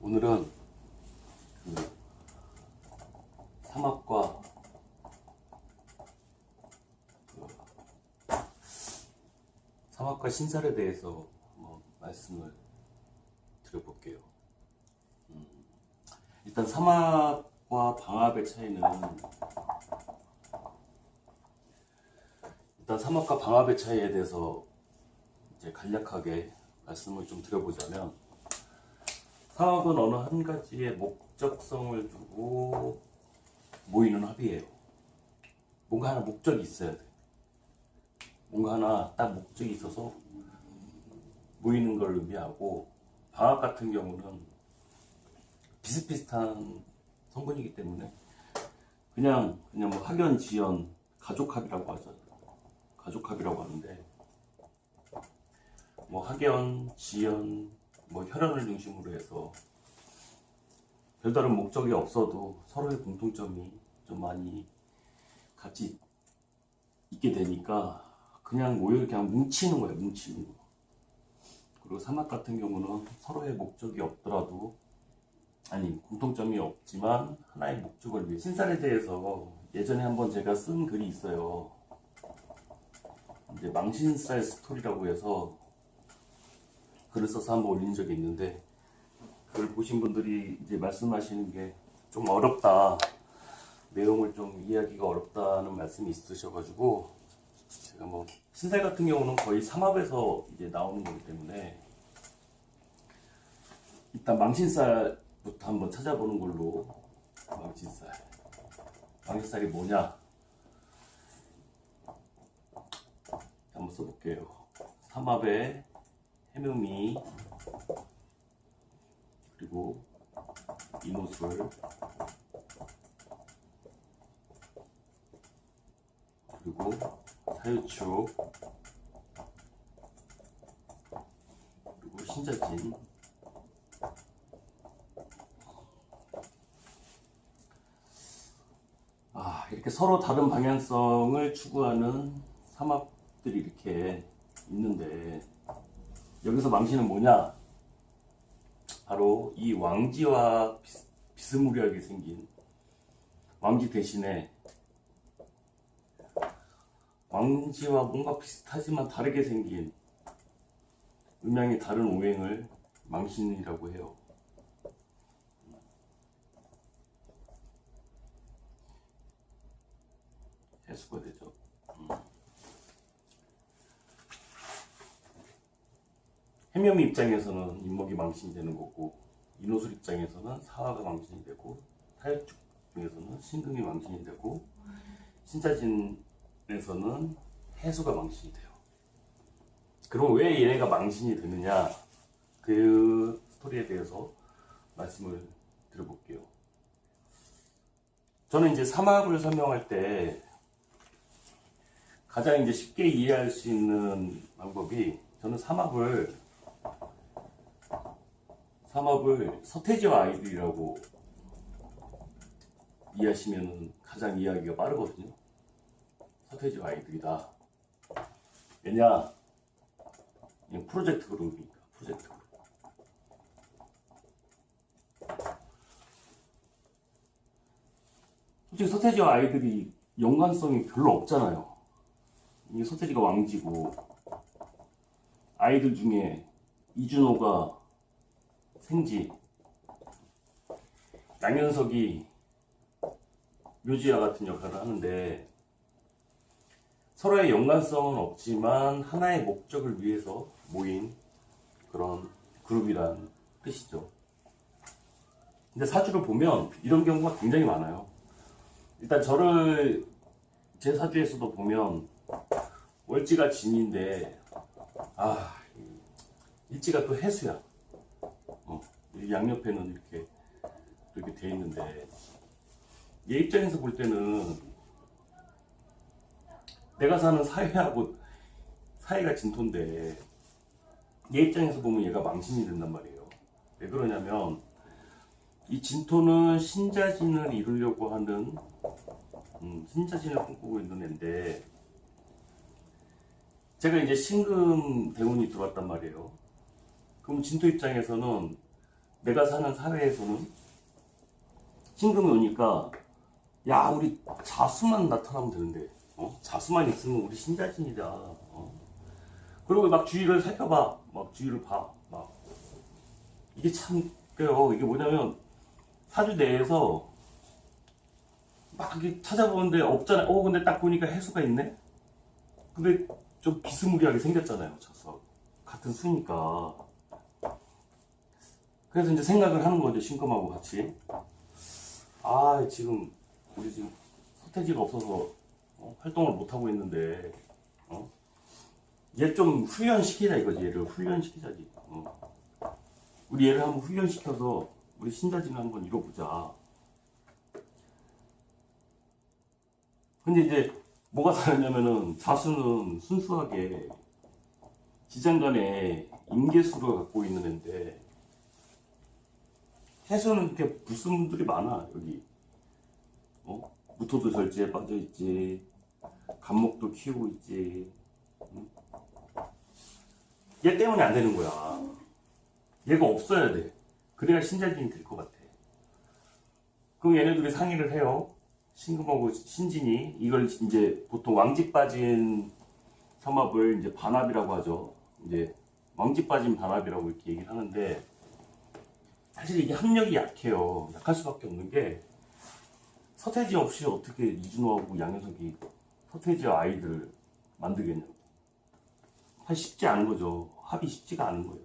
오늘은 그 삼합과 삼합과 신살에 대해서 한번 말씀을 드려볼게요. 일단 삼합과 방합의 차이는 일단 삼합과 방합의 차이에 대해서 이제 간략하게 말씀을 좀 드려보자면, 삼합은 어느 한 가지의 목적성을 두고 모이는 합이에요. 뭔가 하나 목적이 있어야 돼. 뭔가 하나 딱 목적이 있어서 모이는 걸 의미하고, 방합 같은 경우는 비슷비슷한 성분이기 때문에 그냥 뭐 학연, 지연, 가족합이라고 하죠. 가족합이라고 하는데, 뭐 학연, 지연, 뭐 혈연을 중심으로 해서 별다른 목적이 없어도 서로의 공통점이 좀 많이 같이 있게 되니까 그냥 모여 그냥 뭉치는 거예요. 뭉치는 거. 그리고 삼합 같은 경우는 서로의 목적이 없더라도, 아니 공통점이 없지만 하나의 목적을 위해, 신살에 대해서 예전에 한번 제가 쓴 글이 있어요. 이제 망신살 스토리라고 해서 글을 써서 한번 올린 적이 있는데, 그걸 보신 분들이 이제 말씀하시는 게 좀 어렵다, 내용을 좀 이해하기가 어렵다는 말씀이 있으셔가지고, 제가 뭐 신살 같은 경우는 거의 삼합에서 이제 나오는 거기 때문에 일단 망신살부터 한번 찾아보는 걸로. 망신살이 뭐냐 한번 써볼게요. 삼합의 해묘미, 그리고 이노술, 그리고 사유축, 그리고 신자진. 이렇게 서로 다른 방향성을 추구하는 삼합들이 이렇게 있는데, 여기서 망신은 뭐냐? 바로 이 왕지와 비스무리하게 생긴, 왕지 대신에 왕지와 뭔가 비슷하지만 다르게 생긴 음양이 다른 오행을 망신이라고 해요. 해수가 되죠. 해묘미 입장에서는 인목이 망신이 되는 거고, 이노술 입장에서는 사화가 망신이 되고, 사유축 중에서는 신금이 망신이 되고, 신자진에서는 해수가 망신이 돼요. 그럼 왜 얘네가 망신이 되느냐, 그 스토리에 대해서 말씀을 드려볼게요. 저는 이제 삼합을 설명할 때 가장 이제 쉽게 이해할 수 있는 방법이, 저는 삼합을 서태지와 아이들이라고 이해하시면 가장 이해하기가 빠르거든요. 서태지와 아이들이다. 왜냐? 프로젝트 그룹이니까. 프로젝트 그룹. 솔직히 서태지와 아이들이 연관성이 별로 없잖아요. 이 서태지가 왕지고, 아이들 중에 이준호가 생지, 양현석이 묘지와 같은 역할을 하는데, 서로의 연관성은 없지만 하나의 목적을 위해서 모인 그런 그룹이란 뜻이죠. 근데 사주를 보면 이런 경우가 굉장히 많아요. 일단 제 사주에서도 보면 월지가 진인데, 일지가 또 해수야. 양옆에는 이렇게 돼 있는데, 얘 입장에서 볼 때는 내가 사는 사회가 진토인데, 얘 입장에서 보면 얘가 망신이 된단 말이에요. 왜 그러냐면, 이 진토는 신자진을 이루려고 하는, 신자진을 꿈꾸고 있는 애인데, 제가 이제 신금 대운이 들어왔단 말이에요. 그럼 진토 입장에서는 내가 사는 사회에서는 신금이 오니까 야 우리 자수만 나타나면 되는데 자수만 있으면 우리 신자진이다. 그리고 막 주위를 살펴봐. 막 주위를 봐. 막 이게 참 그래요. 이게 뭐냐면 사주 내에서 막 이렇게 찾아보는데 없잖아. 근데 딱 보니까 해수가 있네. 근데 좀 비스무리하게 생겼잖아요. 자수 같은 수니까. 그래서 이제 생각을 하는 거죠. 신금하고 같이. 지금 우리 지금 서태지가 없어서 활동을 못 하고 있는데 얘 좀 훈련시키자 이거지. 얘를 훈련시키자지. 우리 얘를 한번 훈련시켜서 우리 신자진을 한번 이뤄보자. 근데 이제 뭐가 다르냐면은 자수는 순수하게 지장간에 임계수를 갖고 있는 애인데 해수는 이렇게 불순물들이 많아. 여기 무토도 절제에 빠져 있지, 간목도 키우고 있지. 얘 때문에 안 되는 거야. 얘가 없어야 돼. 그래야 신자진이 될 것 같아. 그럼 얘네들이 상의를 해요. 신금하고 신진이. 이걸 이제 보통 왕집 빠진 삼합을 이제 반합이라고 하죠. 이제 왕집 빠진 반합이라고 이렇게 얘기를 하는데, 사실 이게 합력이 약해요. 약할 수밖에 없는 게, 서태지 없이 어떻게 이준호하고 양현석이 서태지와 아이들을 만들겠냐고. 쉽지 않은 거죠. 합이 쉽지가 않은 거예요.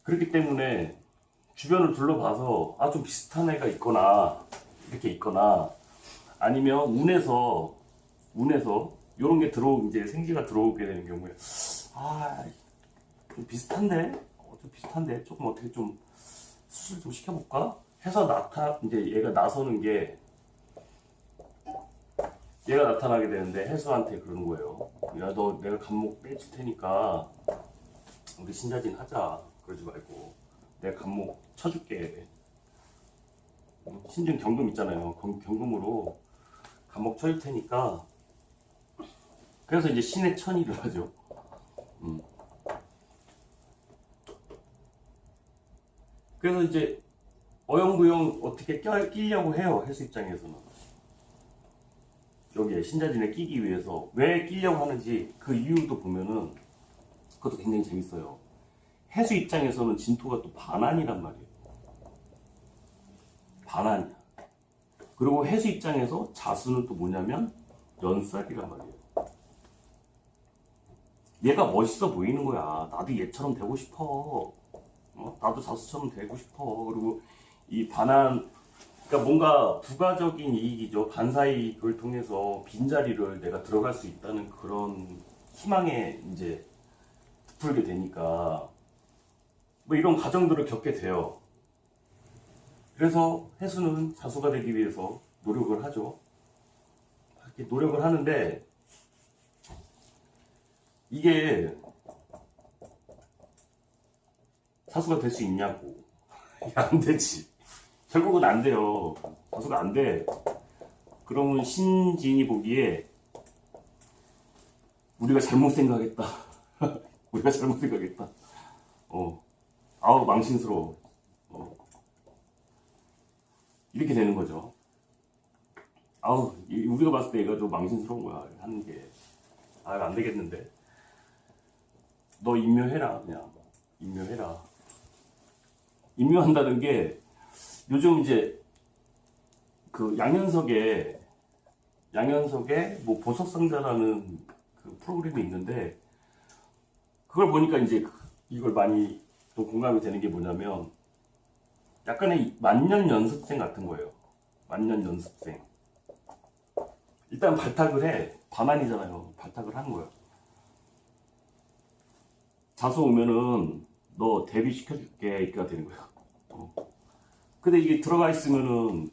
그렇기 때문에 주변을 둘러봐서 좀 비슷한 애가 있거나 이렇게 있거나 아니면 운에서 요런 게 이제 생기가 들어오게 되는 경우에 좀 비슷한데 좀 비슷한데 조금 어떻게 좀 수술 좀 시켜볼까 해서 이제 얘가 나서는 게, 얘가 나타나게 되는데 해수한테 그러는 거예요. 야, 너 내가 간목 빼줄 테니까 우리 신자진 하자. 그러지 말고 내가 간목 쳐줄게. 신중 경금 있잖아요. 경금으로 간목 쳐줄 테니까. 그래서 이제 신의 천의를 하죠. 그래서 이제 어영부영 어떻게 끼려고 해요. 해수 입장에서는. 여기에 신자진에 끼기 위해서 왜 끼려고 하는지 그 이유도 보면은 그것도 굉장히 재밌어요. 해수 입장에서는 진토가 또 반환이란 말이에요. 반환이야. 그리고 해수 입장에서 자수는 또 뭐냐면 연살이란 말이에요. 얘가 멋있어 보이는 거야. 나도 얘처럼 되고 싶어. 나도 자수처럼 되고 싶어. 그리고 이 반환, 그러니까 뭔가 부가적인 이익이죠. 반사이익을 통해서 빈자리를 내가 들어갈 수 있다는 그런 희망에 이제 부풀게 되니까 뭐 이런 과정들을 겪게 돼요. 그래서 해수는 자수가 되기 위해서 노력을 하죠. 이렇게 노력을 하는데 이게 자수가 될 수 있냐고. 안 되지. 결국은 안 돼요. 자수가 안 돼. 그러면 신진이 보기에 우리가 잘못 생각했다. 우리가 잘못 생각했다. 망신스러워. 이렇게 되는 거죠. 우리가 봤을 때 얘가 좀 망신스러운 거야. 하는 게. 안 되겠는데. 너 임묘해라. 그냥. 임묘해라. 임묘한다는 게 요즘 이제 그 양현석의 뭐 보석상자라는 그 프로그램이 있는데, 그걸 보니까 이제 이걸 많이 또 공감이 되는 게 뭐냐면 약간의 만년 연습생 같은 거예요. 만년 연습생. 일단 발탁을 해. 반환이잖아요. 발탁을 하는 거예요. 자수 오면은 너 데뷔시켜줄게. 이렇게 되는 거예요. 근데 이게 들어가 있으면은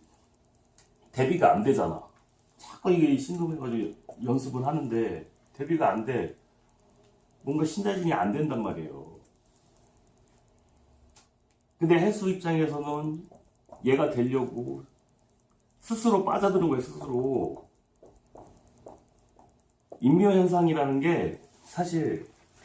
데뷔가 안 되잖아. 자꾸 이게 신금해가지고 연습을 하는데 데뷔가 안 돼. 뭔가 신자진이 안 된단 말이에요. 근데 해수 입장에서는 얘가 되려고 스스로 빠져드는 거예요. 스스로. 인묘현상이라는 게 사실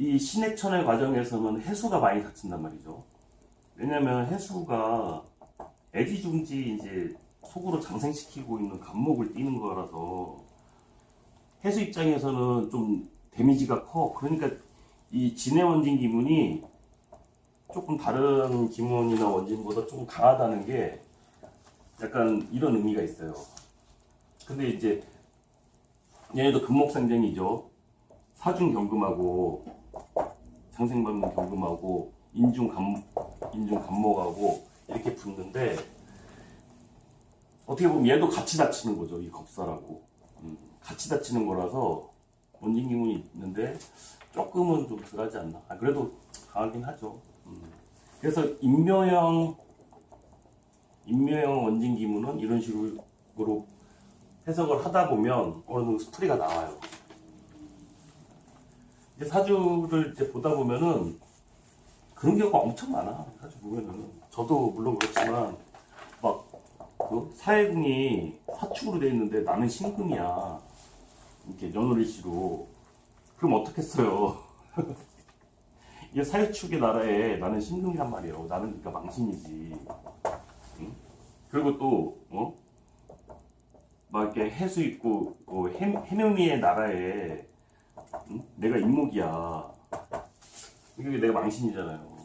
이 신해천의 과정에서는 해수가 많이 다친단 말이죠. 왜냐면 해수가 애지중지 이제 속으로 장생시키고 있는 감목을 띄는 거라서 해수 입장에서는 좀 데미지가 커. 그러니까 이 진해 원진 기문이 조금 다른 기문이나 원진보다 조금 강하다는 게 약간 이런 의미가 있어요. 근데 이제 얘네도 금목상쟁이죠. 사중경금하고 장생받는 경금하고 인중간목하고 이렇게 붙는데 어떻게 보면 얘도 같이 다치는 거죠. 이 겁사라고 같이 다치는 거라서 원진기문이 있는데 조금은 좀 덜하지 않나. 그래도 강하긴 하죠. 그래서 인묘형 원진기문은 이런 식으로 해석을 하다 보면 어느 정도 스토리가 나와요. 이제 사주를 이제 보다 보면은 그런 경우가 엄청 많아. 사주 보면은 저도 물론 그렇지만 막 그 사해궁이 사축으로 돼 있는데 나는 신금이야. 이렇게 연월일시로. 그럼 어떻겠어요? 이게 사유축의 나라에 나는 신금이란 말이에요. 나는 그러니까 망신이지. 응? 그리고 또 막 이렇게 해수 있고 해묘미의 나라에 내가 임목이야. 이게 내가 망신이잖아요.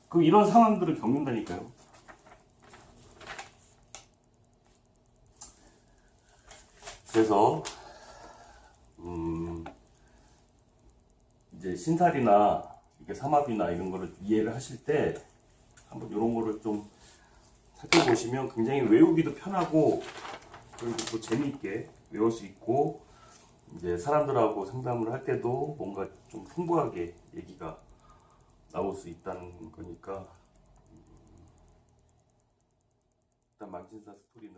그럼 이런 상황들을 겪는다니까요. 그래서 이제 신살이나 이렇게 삼합이나 이런 거를 이해를 하실 때 한번 이런 거를 좀 살펴보시면 굉장히 외우기도 편하고 그리고 또 재미있게 외울 수 있고 이제 사람들하고 상담을 할 때도 뭔가 좀 풍부하게 얘기가 나올 수 있다는 거니까 일단 망신사 스토리는